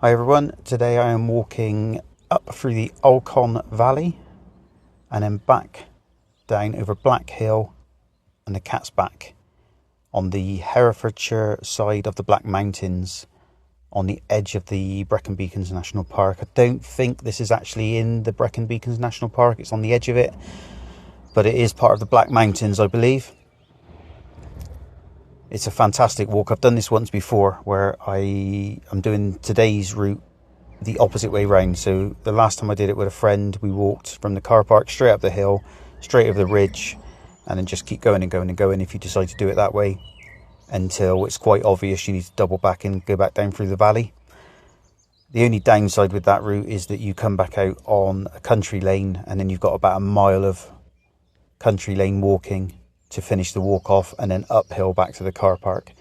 Hi everyone, today I am walking up through the Olchon Valley and then back down over Black Hill and the Cat's Back on the Herefordshire side of the Black Mountains on the edge of the Brecon Beacons National Park. I don't think this is actually in the Brecon Beacons National Park, it's on the edge of it, but it is part of the Black Mountains, I believe. It's a fantastic walk. I've done this once before where I'm doing today's route the opposite way round. So the last time I did it with a friend, we walked from the car park straight up the hill, straight over the ridge, and then just keep going and going and going if you decide to do it that way, until it's quite obvious you need to double back and go back down through the valley. The only downside with that route is that you come back out on a country lane and then you've got about a mile of country lane walking to finish the walk off, and then uphill back to the car park.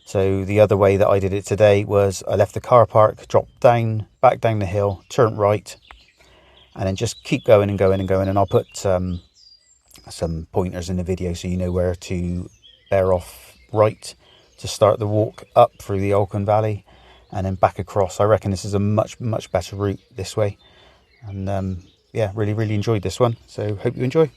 So the other way that I did it today was I left the car park, dropped down, back down the hill, turned right, and then just keep going and going and going. And I'll put some pointers in the video so you know where to bear off right to start the walk up through the Olchon Valley and then back across. I reckon this is a much better route this way. And yeah, really enjoyed this one. So hope you enjoy.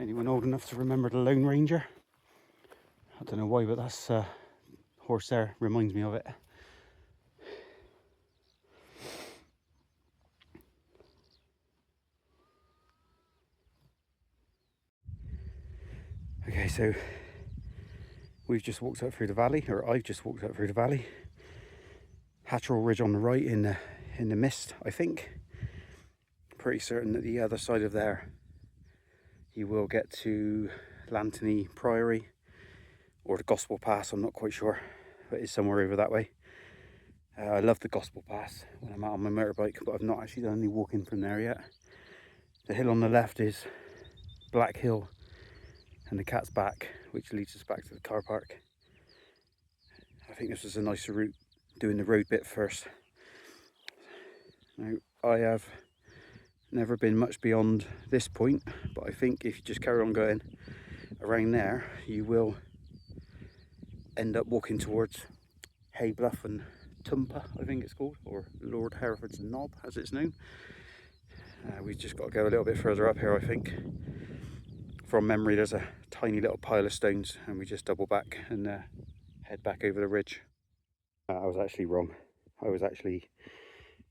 Anyone old enough to remember the Lone Ranger? I don't know why, but that's horse there reminds me of it. Okay, so we've just walked up through the valley, or I've just walked up through the valley. Hatchell Ridge on the right in the mist, I think. Pretty certain that the other side of there you will get to Lantony Priory or the Gospel Pass, I'm not quite sure, but it's somewhere over that way. I love the Gospel Pass when I'm out on my motorbike, but I've not actually done any walking from there yet. The hill on the left is Black Hill and the Cat's Back, which leads us back to the car park. I think this was a nicer route, doing the road bit first. Now, I have never been much beyond this point, but I think if you just carry on going around there, you will end up walking towards Haybluff and Tumpa, I think it's called, or Lord Hereford's Knob as it's known. We've just got to go a little bit further up here, I think. From memory, there's a tiny little pile of stones, and we just double back and head back over the ridge. I was actually wrong. I was actually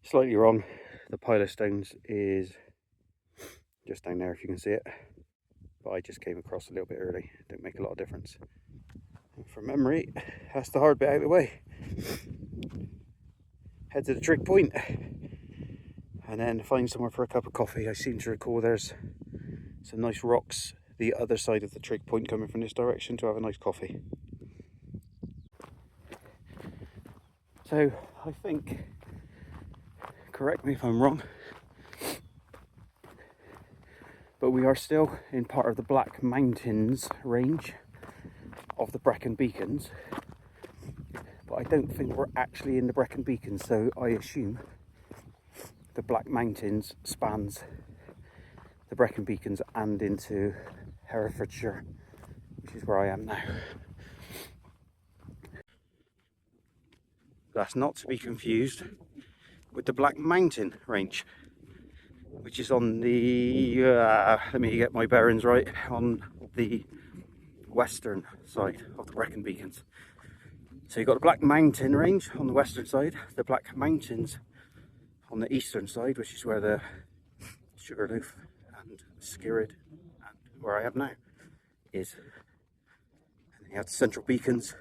slightly wrong. The pile of stones is just down there if you can see it, but I just came across a little bit early. Don't make a lot of difference. And from memory, that's the hard bit out of the way. Head to the trig point and then find somewhere for a cup of coffee. I seem to recall there's some nice rocks the other side of the trig point coming from this direction to have a nice coffee. So I think, correct me if I'm wrong, but we are still in part of the Black Mountains range of the Brecon Beacons, but I don't think we're actually in the Brecon Beacons, so I assume the Black Mountains spans the Brecon Beacons and into Herefordshire, which is where I am now. That's not to be confused with the Black Mountain range, which is on the, let me get my bearings right, on the western side of the Brecon Beacons. So you've got the Black Mountain range on the western side, the Black Mountains on the eastern side, which is where the Sugarloaf and Skirrid and where I am now is. And then you have the Central Beacons.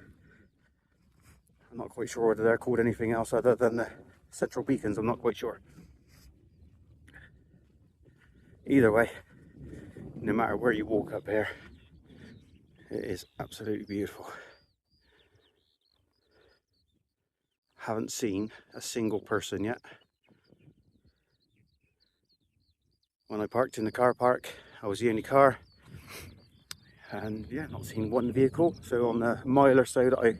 I'm not quite sure whether they're called anything else other than the Central Beacons, I'm not quite sure. Either way, no matter where you walk up here, it is absolutely beautiful. Haven't seen a single person yet. When I parked in the car park, I was the only car, and yeah, not seen one vehicle. So on the mile or so that I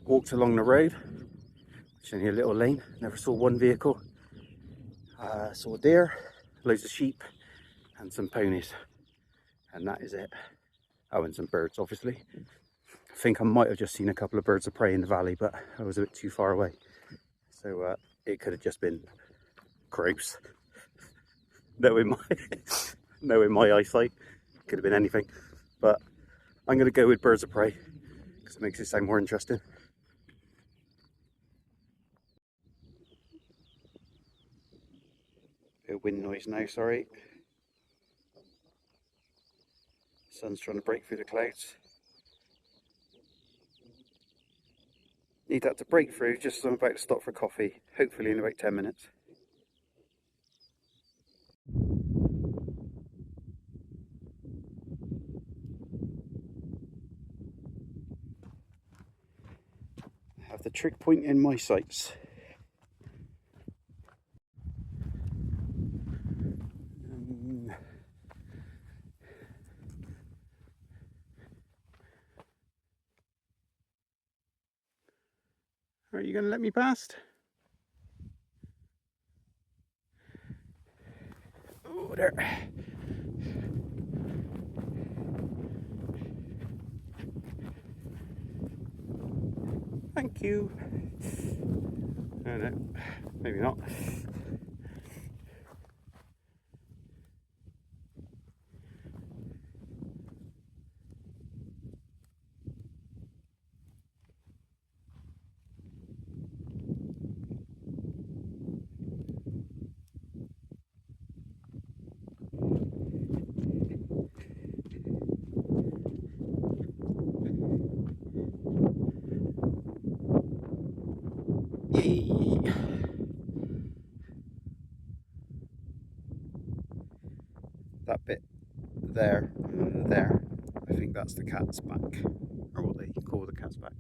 walked along the road, which is only a little lane, never saw one vehicle. Saw a deer, loads of sheep, and some ponies, and that is it. Oh, and some birds, obviously. I think I might have just seen a couple of birds of prey in the valley, but I was a bit too far away, so it could have just been crows. Knowing my eyesight, could have been anything, but I'm going to go with birds of prey because it makes it sound more interesting. Bit of wind noise now, sorry. Sun's trying to break through the clouds. Need that to break through just as I'm about to stop for coffee, hopefully in about 10 minutes. I have the trig point in my sights. Are you going to let me past? Oh, there. Thank you. Oh, no, maybe not. That bit there, there, I think that's the cat's back, or what they call the cat's back.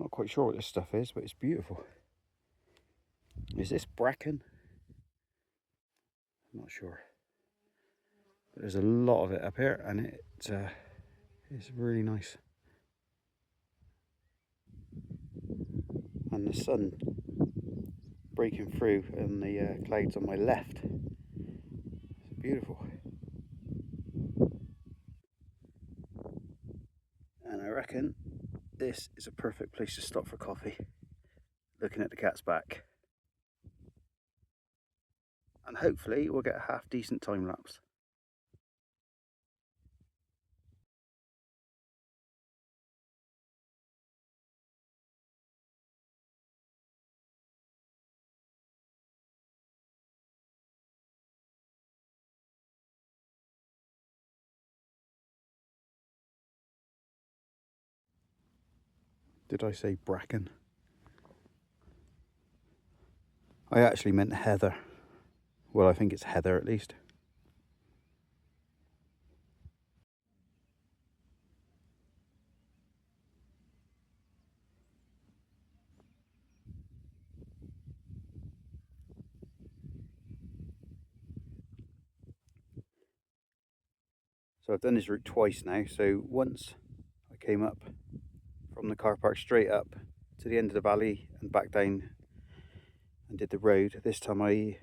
Not quite sure what this stuff is, but it's beautiful. Is this bracken? I'm not sure. But there's a lot of it up here, and it's really nice. And the sun breaking through and the clouds on my left. It's beautiful. And I reckon this is a perfect place to stop for coffee, looking at the cat's back. And hopefully we'll get a half decent time lapse. Did I say bracken? I actually meant heather. Well, I think it's heather at least. So I've done this route twice now. So once I came up from the car park straight up to the end of the valley and back down and did the road. This time I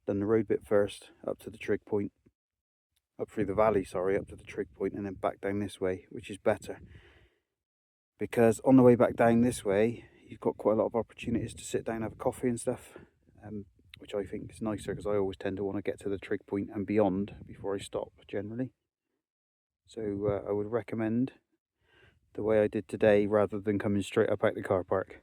done the road bit first up to the trig point, up through the valley, sorry, up to the trig point, and then back down this way, which is better because on the way back down this way you've got quite a lot of opportunities to sit down, have a coffee and stuff, which I think is nicer because I always tend to want to get to the trig point and beyond before I stop generally. So I would recommend the way I did today rather than coming straight up out the car park.